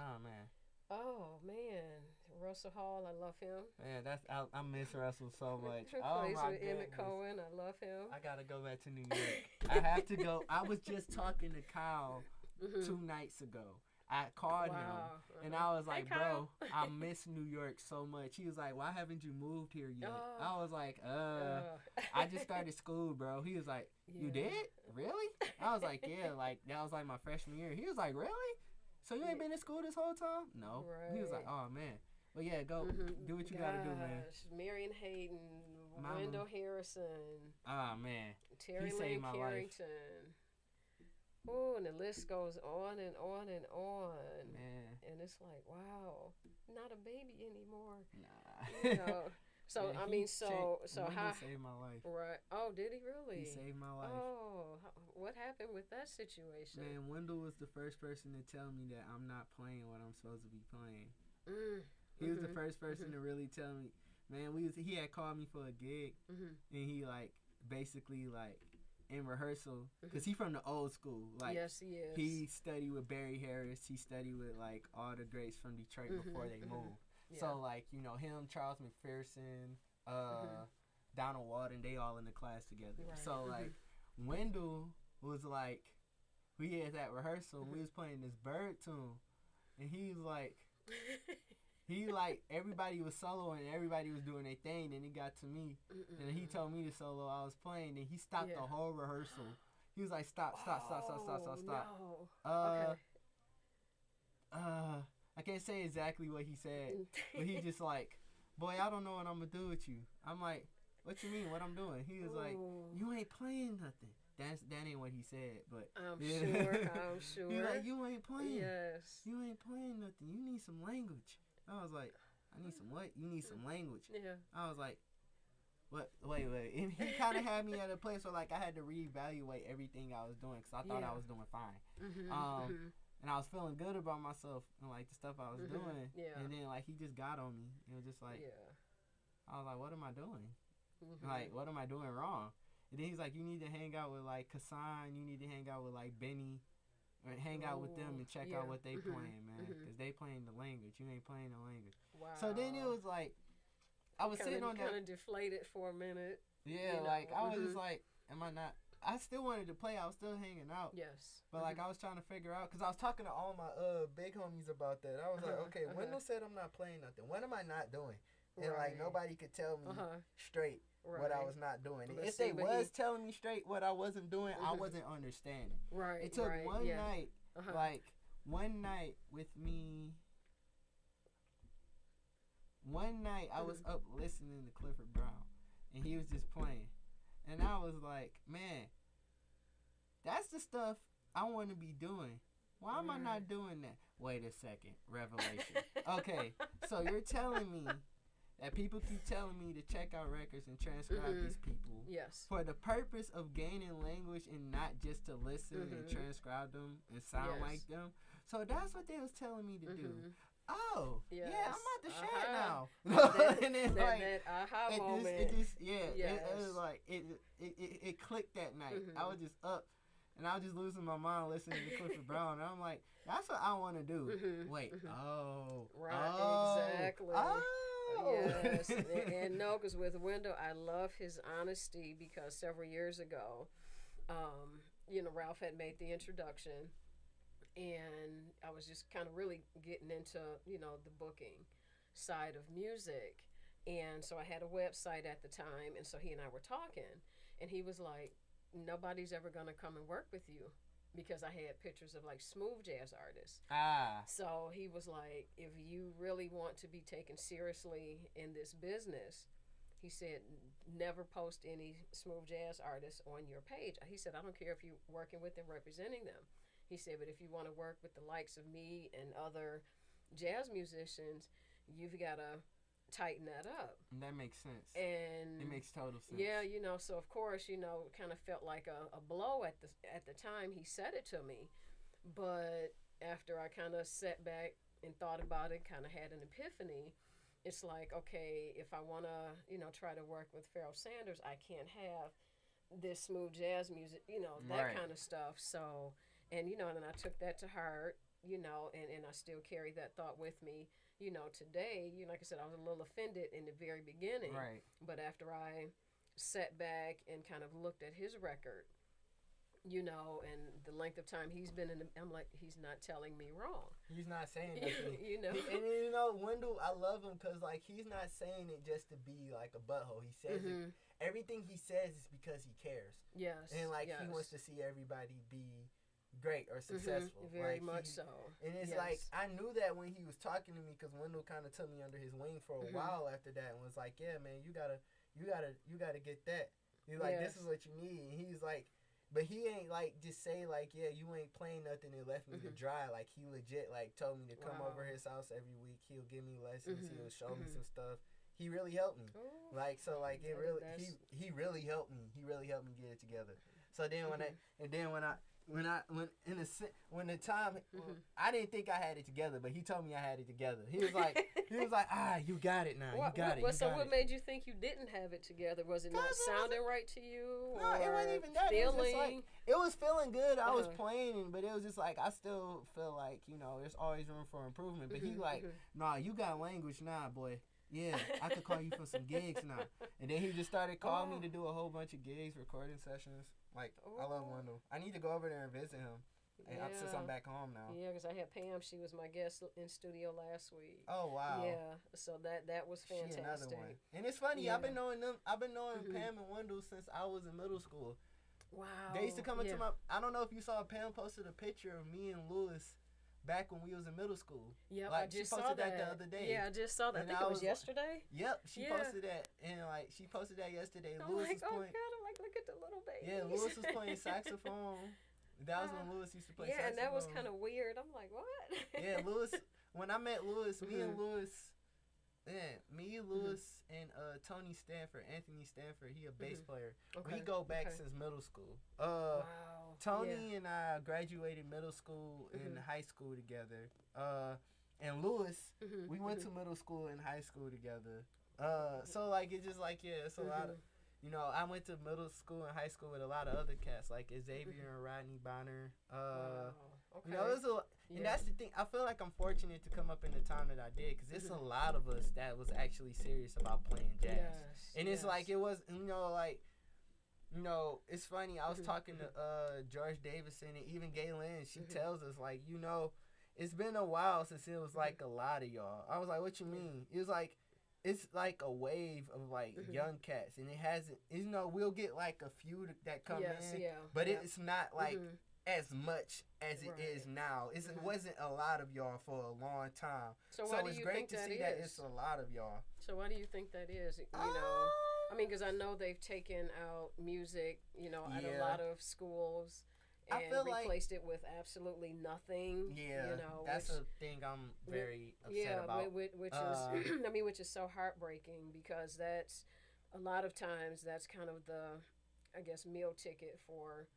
Oh man, Russell Hall, I love him. Man, I miss Russell so much. Plays with Emmett Cohen, I love him. I gotta go back to New York. I have to go. I was just talking to Kyle 2 nights ago. I called him and I was like, bro, I miss New York so much. He was like, why haven't you moved here yet? I was like, I just started school, bro. He was like, you did? Really? I was like, yeah, like that was like my freshman year. He was like, really? So you ain't been in school this whole time? No. Right. He was like, oh, man. Well, yeah, go do what you got to do, man. Marion Hayden, Wendell Harrison. Oh, man. Terry Lynn Carrington. Oh, and the list goes on and on and on. Man. And it's like, wow, not a baby anymore. Nah. So, yeah, I mean, so how? He saved my life. Right. Oh, did he really? He saved my life. Oh, what happened with that situation? Man, Wendell was the first person to tell me that I'm not playing what I'm supposed to be playing. He was the first person to really tell me. Man, he had called me for a gig, and he like basically like in rehearsal because he from the old school. Like, yes, he is. He studied with Barry Harris. He studied with like all the greats from Detroit before they moved. Yeah. So, like, him, Charles McPherson, Donald Walden, they all in the class together. Right. So, like, Wendell was, like, we had that rehearsal, we was playing this bird tune, and he was, like, everybody was soloing, and everybody was doing their thing, and it got to me, and he told me to solo, I was playing, and he stopped the whole rehearsal. He was like, stop. No. I can't say exactly what he said, but he just like, boy, I don't know what I'm going to do with you. I'm like, what you mean, what I'm doing? He was like, you ain't playing nothing. That ain't what he said, but. I'm sure. He's like, you ain't playing. Yes. You ain't playing nothing. You need some language. I was like, I need some what? You need some language. Yeah. I was like, what? Wait. And he kind of had me at a place where like I had to reevaluate everything I was doing because I thought I was doing fine. And I was feeling good about myself and like the stuff I was doing. Yeah. And then like he just got on me. It was just like, I was like, what am I doing? Like, what am I doing wrong? And then he's like, you need to hang out with like Kassan. You need to hang out with like Benny. Or hang out with them and check out what they playing, man. Because they playing the language. You ain't playing the language. Wow. So then it was like, I was sitting on that. Kind of deflated for a minute. Yeah, like I was just like, am I not? I still wanted to play. I was still hanging out. Yes. But like I was trying to figure out, because I was talking to all my big homies about that. I was like, okay, Wendell said I'm not playing nothing. What am I not doing? And like nobody could tell me straight what I was not doing. And if they was telling me straight what I wasn't doing, I wasn't understanding. Right. It took one night, like one night with me. One night I was up listening to Clifford Brown, and he was just playing, and I was like, man, that's the stuff I want to be doing. Why am I not doing that? Wait a second, revelation. Okay, so you're telling me that people keep telling me to check out records and transcribe these people for the purpose of gaining language and not just to listen and transcribe them and sound like them. So that's what they was telling me to do. Oh, yeah, I'm about to share it now. And then that aha moment. It was like, it clicked that night. I was just up. And I was just losing my mind listening to Clifford Brown. And I'm like, that's what I want to do. Wait, exactly. Yes, and no, because with Wendell, I love his honesty because several years ago, Ralph had made the introduction, and I was just kind of really getting into, the booking side of music, and so I had a website at the time, and so he and I were talking, and he was like, nobody's ever gonna come and work with you. Because I had pictures of like smooth jazz artists. So he was like, if you really want to be taken seriously in this business, he said, never post any smooth jazz artists on your page. He said, I don't care if you're working with them, representing them. He said, but if you want to work with the likes of me and other jazz musicians, you've got to tighten that up. That makes sense. And it makes total sense. Yeah, so of course, kind of felt like a blow at the time he said it to me. But after I kind of sat back and thought about it, kind of had an epiphany, it's like, okay, if I want to, try to work with Pharoah Sanders, I can't have this smooth jazz music, that kind of stuff. So, and I took that to heart, and I still carry that thought with me. Today, like I said, I was a little offended in the very beginning. Right. But after I sat back and kind of looked at his record, and the length of time he's been in, I'm like, he's not telling me wrong. He's not saying nothing. And Wendell, I love him because, like, he's not saying it just to be, like, a butthole. He says it. Everything he says is because he cares. Yes. And, like, he wants to see everybody be great or successful. Very much so. And it's like, I knew that when he was talking to me, because Wendell kind of took me under his wing for a while after that and was like, yeah, man, you gotta get that. He's like, this is what you need. And he's like, but he ain't like just say like, yeah, you ain't playing nothing and left me to dry. Like, he legit like told me to come over his house every week. He'll give me lessons. He'll show me some stuff. He really helped me. Ooh. Like, so like it really, he really helped me. He really helped me get it together. So then when the time, I didn't think I had it together, but he told me I had it together. He was like, you got it now. You got it. So what made you think you didn't have it together? Was it not sounding right to you? No, it wasn't even that. Feeling? It was feeling good. I was playing, but it was just like, I still feel like, there's always room for improvement. But he like, nah, you got language now, boy. Yeah, I could call you for some gigs now. And then he just started calling me to do a whole bunch of gigs, recording sessions. Like, I love Wendell. I need to go over there and visit him. Since I'm back home now. Yeah, because I had Pam. She was my guest in studio last week. Oh, wow. Yeah, so that was fantastic. She another one. And it's funny. I've been knowing Pam and Wendell since I was in middle school. Wow. They used to come into my. I don't know if you saw, Pam posted a picture of me and Lewis back when we was in middle school. Yep, like, I just she posted saw that the other day. Yeah, I just saw that. I think it was yesterday. Yep, she posted that, and like she posted that yesterday. I'm Lewis like, was playing. God, I'm like, look at the little baby. Yeah, Lewis was playing saxophone. That was when Lewis used to play saxophone. Yeah, and that was kind of weird. I'm like, what? Yeah, Lewis. When I met Lewis, me and Lewis, Yeah, me, Lewis, and Tony Stanford, Anthony Stanford. He a bass player. Okay. We go back Okay. since middle school. Wow. Tony and I graduated middle school and high school together. And Lewis, we went to middle school and high school together. So like it's just like it's a lot of, I went to middle school and high school with a lot of other cats like Xavier and Rodney Bonner. Wow. Okay. There's a, and that's the thing. I feel like I'm fortunate to come up in the time that I did because it's a lot of us that was actually serious about playing jazz. Yes. And it's like it was, it's funny. I was talking to George Davison and even Galen. She tells us like, it's been a while since it was like a lot of y'all. I was like, what you mean? It was like, it's like a wave of like young cats, and it hasn't. We'll get like a few that come in, but it's not like as much as it is now. It wasn't a lot of y'all for a long time. So why do it's you great think to that see is? that it's a lot of y'all. So why do you think that is? I mean, because I know they've taken out music, at a lot of schools. And I feel replaced it with absolutely nothing. Yeah, that's a thing I'm very upset about. Which is, which is so heartbreaking because that's a lot of times that's kind of the, I guess, meal ticket for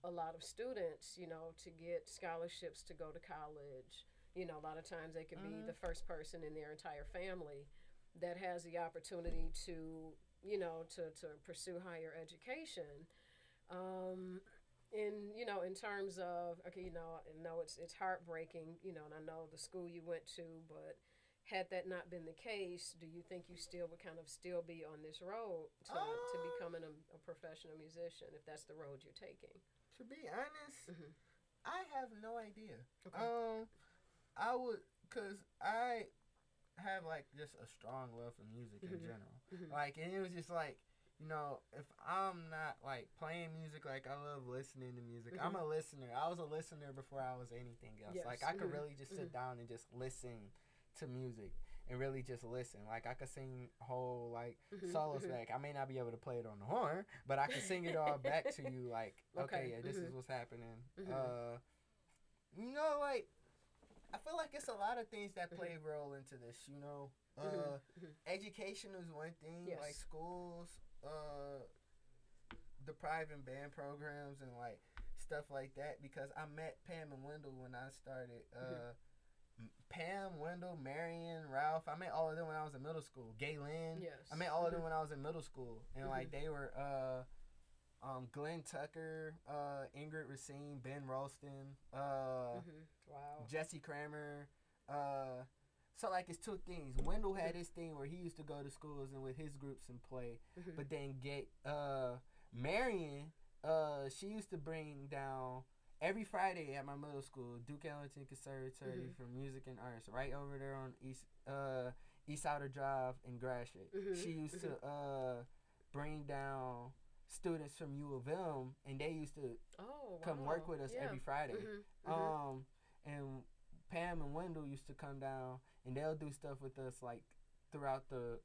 a lot of students. To get scholarships to go to college. A lot of times they could be the first person in their entire family that has the opportunity to, to pursue higher education. In terms of, okay, I know it's heartbreaking, and I know the school you went to, but had that not been the case, do you think you still would kind of still be on this road to becoming a professional musician if that's the road you're taking? To be honest, I have no idea. Okay. I would, cause I have like just a strong love for music in general. Like, and it was just like, if I'm not like playing music, like I love listening to music. I'm a listener. I was a listener before I was anything else. Yes. Like I could really just sit down and just listen to music and really just listen. Like I could sing whole like solos back. I may not be able to play it on the horn, but I can sing it all back to you. Like, okay, yeah, this is what's happening. Like I feel like it's a lot of things that play a role into this. Education is one thing. Yes. Like schools. Depriving band programs and like stuff like that because I met Pam and Wendell when I started. Pam, Wendell, Marion, Ralph. I met all of them when I was in middle school. Galen. Yes. I met all of them when I was in middle school, and like they were Glenn Tucker, Ingrid Racine, Ben Ralston, Wow. Jesse Kramer. So like it's two things. Wendell had his thing where he used to go to schools and with his groups and play, but then Marion, she used to bring down every Friday at my middle school, Duke Ellington Conservatory for Music and Arts, right over there on East Outer Drive in Gratiot. She used to bring down students from U of M, and they used to come work with us every Friday. And Pam and Wendell used to come down, and they'll do stuff with us like throughout the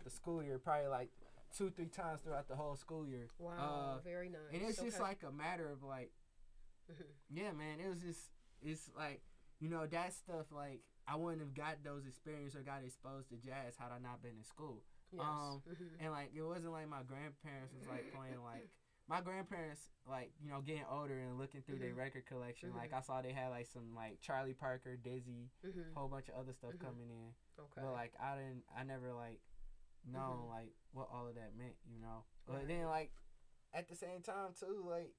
school year, probably like 2-3 times throughout the whole school year. Wow, very nice. And it's just like a matter of like, yeah, man. It's like that stuff. Like I wouldn't have got those experiences or got exposed to jazz had I not been in school. Yes. And like it wasn't like my grandparents was like playing like. My grandparents, like, getting older and looking through their record collection, like, I saw they had, like, some, like, Charlie Parker, Dizzy, whole bunch of other stuff coming in. Okay. But, like, I never, like, known, like, what all of that meant, But then, like, at the same time, too, like,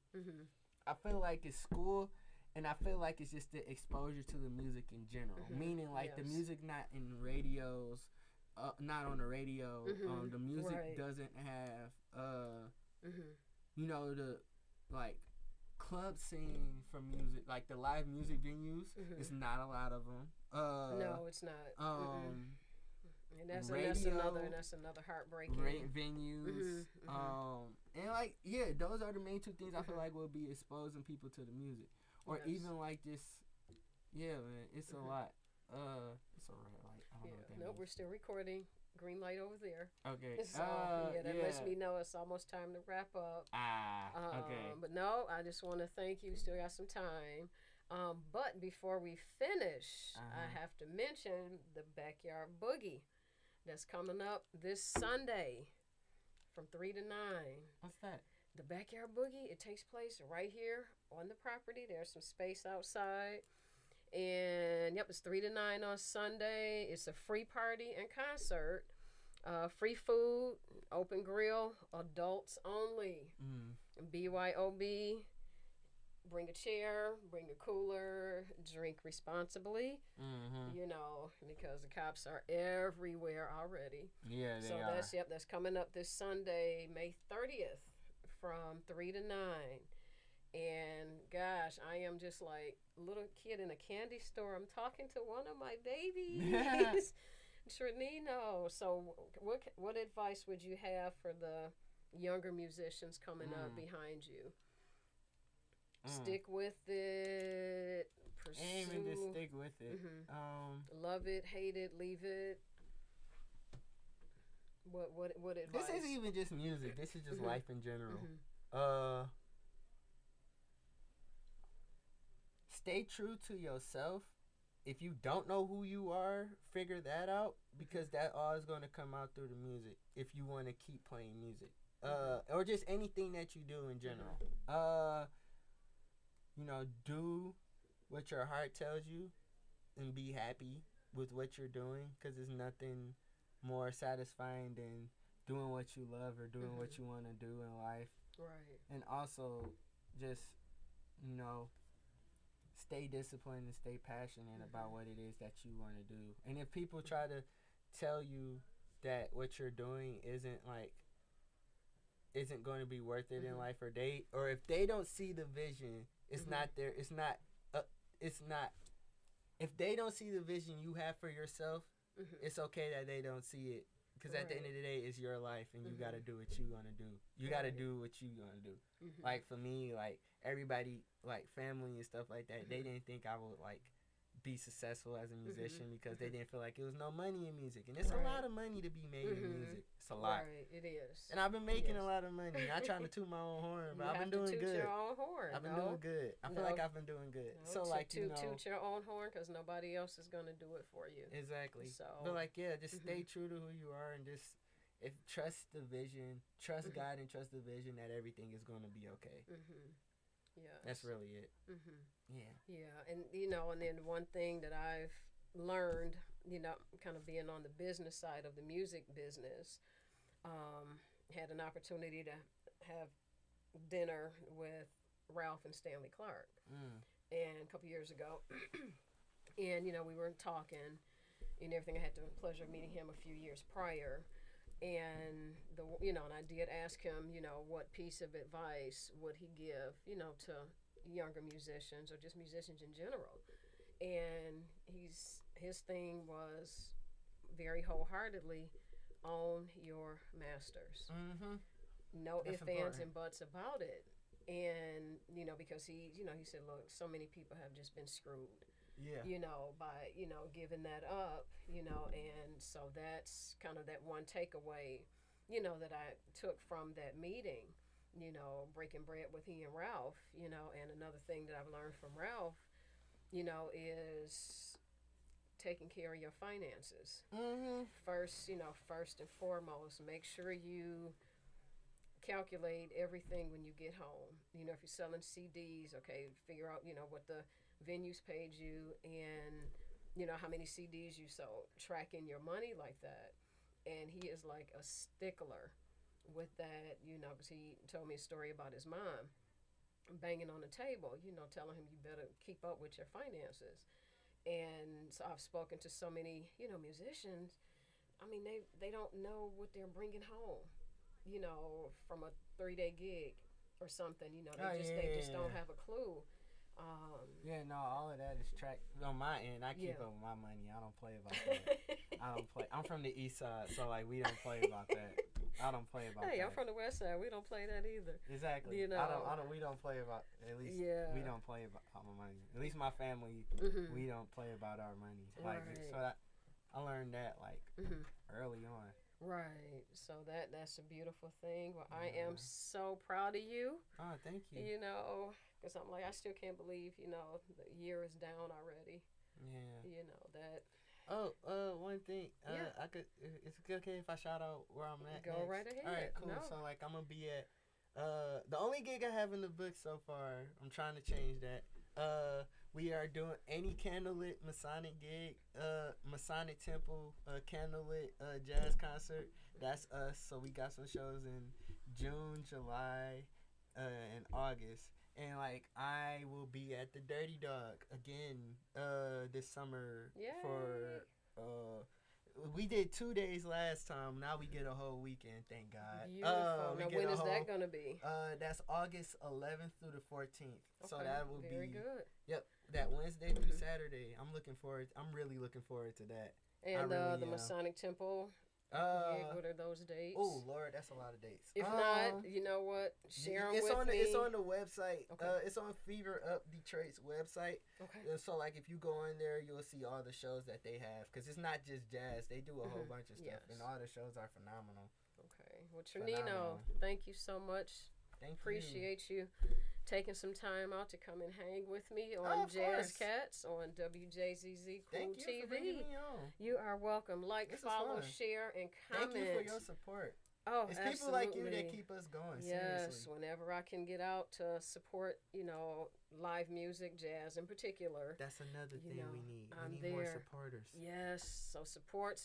I feel like it's school, and I feel like it's just the exposure to the music in general. Meaning, like, the music not in radios, not on the radio. The music doesn't have, the like club scene for music, like the live music venues. It's not a lot of them. No, it's not. And that's another heartbreaking venues. And like those are the main two things I feel like will be exposing people to the music, or even like just man, it's a lot. It's a red light. I don't know what that means. We're still recording. Green light over there. Okay. So that lets me know it's almost time to wrap up. Okay. But no, I just want to thank you. Still got some time. But before we finish, Uh-huh. I have to mention the Backyard Boogie that's coming up this Sunday from 3 to 9. What's that? The Backyard Boogie, it takes place right here on the property. There's some space outside. And, yep, it's 3 to 9 on Sunday. It's a free party and concert. Free food, open grill, adults only. BYOB. Bring a chair, bring a cooler, drink responsibly. You know, because the cops are everywhere already. Yeah, they so are. that's coming up this Sunday, May 30th, from 3 to 9. And gosh, I am just like a little kid in a candy store. I'm talking to one of my babies, Trunino. So, what advice would you have for the younger musicians coming up behind you? Stick with it. Pursue. Ain't even just stick with it. Love it, hate it, leave it. What advice? This isn't even just music. This is just life in general. Stay true to yourself. If you don't know who you are, figure that out, because that all is going to come out through the music if you want to keep playing music. Or just anything that you do in general. You know, do what your heart tells you and be happy with what you're doing, because there's nothing more satisfying than doing what you love or doing what you want to do in life. Right. And also just, you know, stay disciplined and stay passionate about what it is that you want to do. And if people try to tell you that what you're doing isn't going to be worth it in life, or if they don't see the vision, it's not there. It's not. If they don't see the vision you have for yourself, it's okay that they don't see it. Because at the end of the day, it's your life, and you got to do what you want to do. You got to do what you want to do. Like, for me, like, everybody, like, family and stuff like that, they didn't think I would, like, be successful as a musician because they didn't feel like it was no money in music. And it's a lot of money to be made in music. It's a lot. Right, it is. And I've been making a lot of money. Not trying to toot my own horn, but I've been doing good. Your own horn. I've been doing good. I feel like I've been doing good. So, like, you know. Toot your own horn, because nobody else is going to do it for you. Exactly. So. But, like, yeah, just stay true to who you are, and just, trust the vision, trust God, and trust the vision that everything is going to be okay. Yeah. That's really it. Yeah. Yeah. And, you know, and then one thing that I've learned, you know, kind of being on the business side of the music business, had an opportunity to have dinner with Ralph and Stanley Clark. And a couple years ago. And, you know, we were talking and everything. I had the pleasure of meeting him a few years prior. And, and I did ask him, you know, what piece of advice would he give, you know, to younger musicians or just musicians in general. And his thing was very wholeheartedly, own your masters. No ifs, ands, and buts about it. And, you know, because he said, look, so many people have just been screwed. Yeah. You know, by, you know, giving that up, you know, and so that's kind of that one takeaway, you know, that I took from that meeting, you know, breaking bread with he and Ralph, you know. And another thing that I've learned from Ralph, you know, is taking care of your finances. First and foremost, make sure you calculate everything when you get home. You know, if you're selling CDs, okay, figure out, you know, what the venues paid you and, you know, how many CDs you sold. Tracking your money like that. And he is like a stickler with that, you know, because he told me a story about his mom banging on the table, you know, telling him you better keep up with your finances. And so I've spoken to so many, you know, musicians. I mean, they don't know what they're bringing home, you know, from a 3-day gig or something, you know. They just don't have a clue. All of that is tracked on my end. I keep up with my money. I don't play about that. I'm from the east side, so like we don't play about that. I don't play about that. Hey, I'm from the west side. We don't play that either. Exactly. You know, we don't play about, at least we don't play about our money. At least my family, we don't play about our money. Like so I learned that like early on. Right. So that's a beautiful thing. Well, I am so proud of you. Oh, thank you. You know, Because I'm like, I still can't believe, you know, the year is down already. Yeah. You know, that. Oh, one thing. Yeah. I could. It's okay if I shout out where I'm at. Go next? right ahead. All right, cool. No. So like, I'm gonna be at. The only gig I have in the book so far. I'm trying to change that. We are doing any candlelit Masonic gig. Masonic Temple. Candlelit jazz concert. That's us. So we got some shows in June, July, and August. And like I will be at the Dirty Dog again this summer. Yay. For we did 2 days last time. Now we get a whole weekend, thank God. Beautiful. Now when is that gonna be? That's August 11th through the 14th. Okay. So that will Very be good. Yep, that Wednesday through Saturday. I'm really looking forward to that. And really the Masonic Temple gig, what are those dates? Oh Lord, that's a lot of dates. If not, you know what? Share them it's with on me. It's on the website. Okay. It's on Fever Up Detroit's website. Okay. So like if you go in there, you'll see all the shows that they have, because it's not just jazz. They do a whole bunch of stuff, Yes. and all the shows are phenomenal. Okay. Well, Trunino, thank you so much. Appreciate you taking some time out to come and hang with me on Jazz Katz on WJZZ Cool Thank you TV. for bringing me on. You are welcome. Like, This is follow, fun. share, and comment. Thank you for your support. Oh, it's absolutely. people like you that keep us going. Yes, Seriously. whenever I can get out to support, you know, live music, jazz in particular. That's another thing we need. I'm We need there. more supporters. Yes, so support.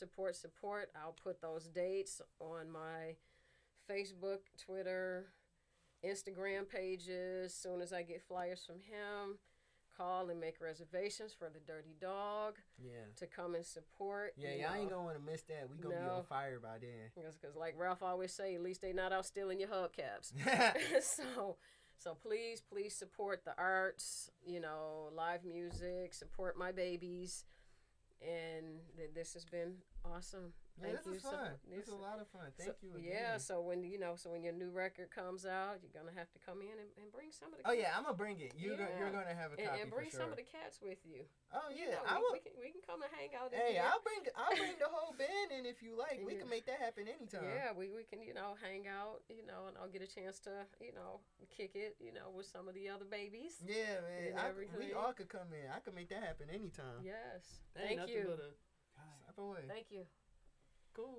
I'll put those dates on my Facebook, Twitter, Instagram pages. As soon as I get flyers from him, call and make reservations for the Dirty Dog. Yeah. To come and support. Yeah, y'all ain't gonna want to miss that. We gonna be on fire by then. Because like Ralph always say, at least they not out stealing your hubcaps. So please support the arts, you know, live music, support my babies. And this has been awesome. Yeah, Thank this you. is fun. This is a lot of fun. Thank you again. Yeah, so when your new record comes out, you're gonna have to come in and bring some of the. Oh yeah, I'm gonna bring it. You're gonna have a copy and bring for sure. some of the cats with you. Oh yeah, I will. We can come and hang out. Hey, I'll bring the whole band in if you like. We can make that happen anytime. Yeah, we can hang out, and I'll get a chance to kick it with some of the other babies. Yeah, man. We all could come in. I could make that happen anytime. Yes. Thank you. Thank you. Cool.